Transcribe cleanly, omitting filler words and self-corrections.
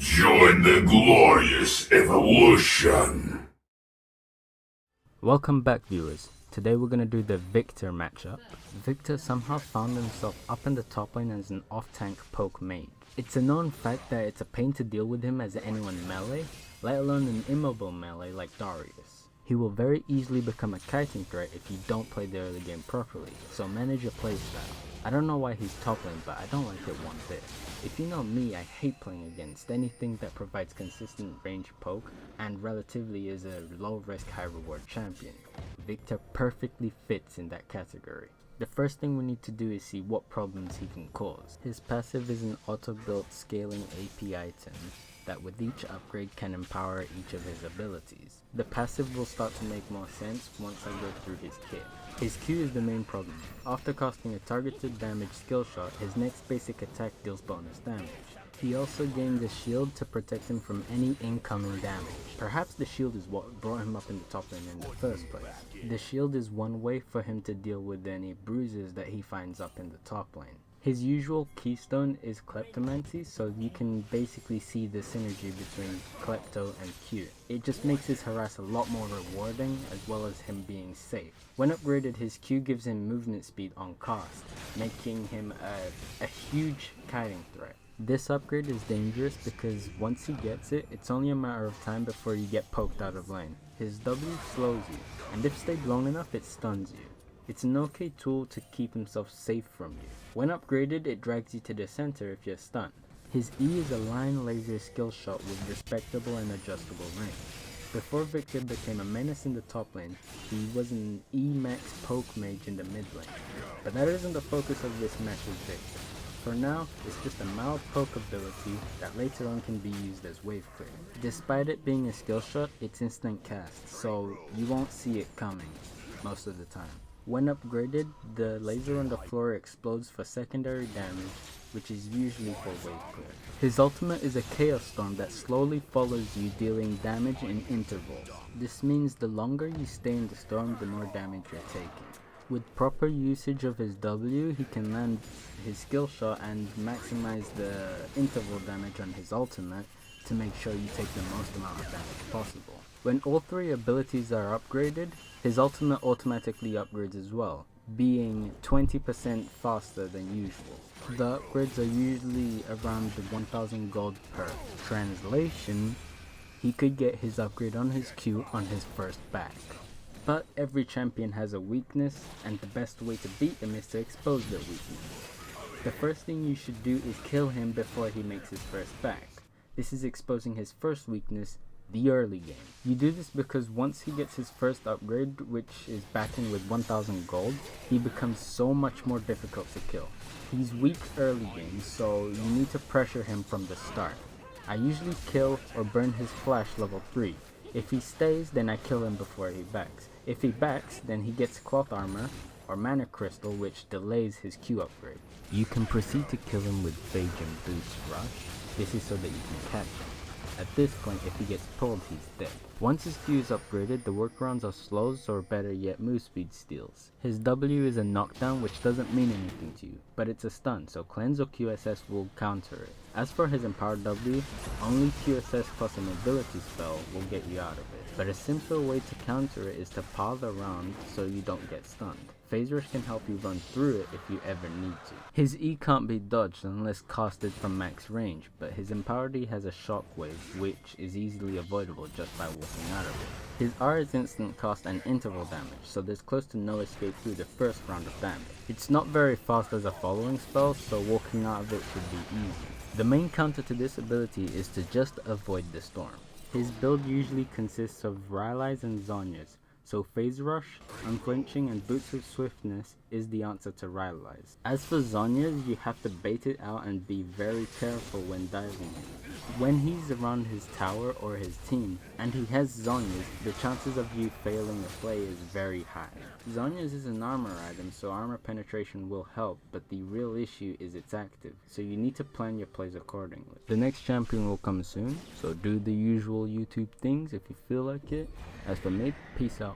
Join the glorious evolution. Welcome back, viewers. Today we're gonna do the Viktor matchup. Viktor somehow found himself up in the top lane as an off-tank poke mage. It's a known fact that it's a pain to deal with him as anyone melee, let alone an immobile melee like Darius. He will very easily become a kiting threat if you don't play the early game properly, so manage your playstyle. I don't know why he's top lane, but I don't like it one bit. If you know me, I hate playing against anything that provides consistent range poke and relatively is a low risk high reward champion. Viktor perfectly fits in that category. The first thing we need to do is see what problems he can cause. His passive is an auto-built scaling AP item that with each upgrade can empower each of his abilities. The passive will start to make more sense once I go through his kit. His Q is the main problem. After casting a targeted damage skill shot, his next basic attack deals bonus damage. He also gains a shield to protect him from any incoming damage. Perhaps the shield is what brought him up in the top lane in the first place. The shield is one way for him to deal with any bruises that he finds up in the top lane. His usual keystone is Kleptomancy, so you can basically see the synergy between Klepto and Q. It just makes his harass a lot more rewarding as well as him being safe. When upgraded, his Q gives him movement speed on cast, making him a huge kiting threat. This upgrade is dangerous because once he gets it, it's only a matter of time before you get poked out of lane. His W slows you, and if stayed long enough, it stuns you. It's an okay tool to keep himself safe from you. When upgraded, it drags you to the center if you're stunned. His E is a line laser skill shot with respectable and adjustable range. Before Viktor became a menace in the top lane, he was an E-max poke mage in the mid lane. But that isn't the focus of this match with Viktor. For now, it's just a mild poke ability that later on can be used as wave clear. Despite it being a skill shot, it's instant cast, so you won't see it coming most of the time. When upgraded, the laser on the floor explodes for secondary damage, which is usually for wave clear. His ultimate is a Chaos Storm that slowly follows you, dealing damage in intervals. This means the longer you stay in the storm, the more damage you're taking. With proper usage of his W, he can land his skill shot and maximize the interval damage on his ultimate to make sure you take the most amount of damage possible. When all three abilities are upgraded, his ultimate automatically upgrades as well, being 20% faster than usual. The upgrades are usually around the 1000 gold per. Translation, he could get his upgrade on his Q on his first back. But every champion has a weakness, and the best way to beat them is to expose their weakness. The first thing you should do is kill him before he makes his first back. This is exposing his first weakness, the early game. You do this because once he gets his first upgrade, which is backing with 1000 gold, he becomes so much more difficult to kill. He's weak early game, so you need to pressure him from the start. I usually kill or burn his flash level 3. If he stays, then I kill him before he backs. If he backs, then he gets cloth armor or mana crystal, which delays his Q upgrade. You can proceed to kill him with Phage and Boots Rush. This is so that you can catch him. At this point, if he gets pulled, he's dead. Once his Q is upgraded, the workarounds are slows or better yet move speed steals. His W is a knockdown, which doesn't mean anything to you, but it's a stun, so cleanse or QSS will counter it. As for his empowered W, only QSS plus an ability spell will get you out of it. But a simpler way to counter it is to pause the round so you don't get stunned. Phase Rush can help you run through it if you ever need to. His E can't be dodged unless casted from max range, but his empowered E has a shockwave, which is easily avoidable just by walking out of it. His R is instant cast and interval damage, so there's close to no escape through the first round of damage. It's not very fast as a following spell, so walking out of it should be easy. The main counter to this ability is to just avoid the storm. His build usually consists of Rylai's and Zhonya's, so Phase Rush, Unflinching, and Boots of Swiftness is the answer to Rylai's. As for Zhonya's, you have to bait it out and be very careful when diving him. When he's around his tower or his team, and he has Zhonya's, the chances of you failing a play is very high. Zhonya's is an armor item, so armor penetration will help, but the real issue is it's active, so you need to plan your plays accordingly. The next champion will come soon, so do the usual YouTube things if you feel like it. As for me, peace out.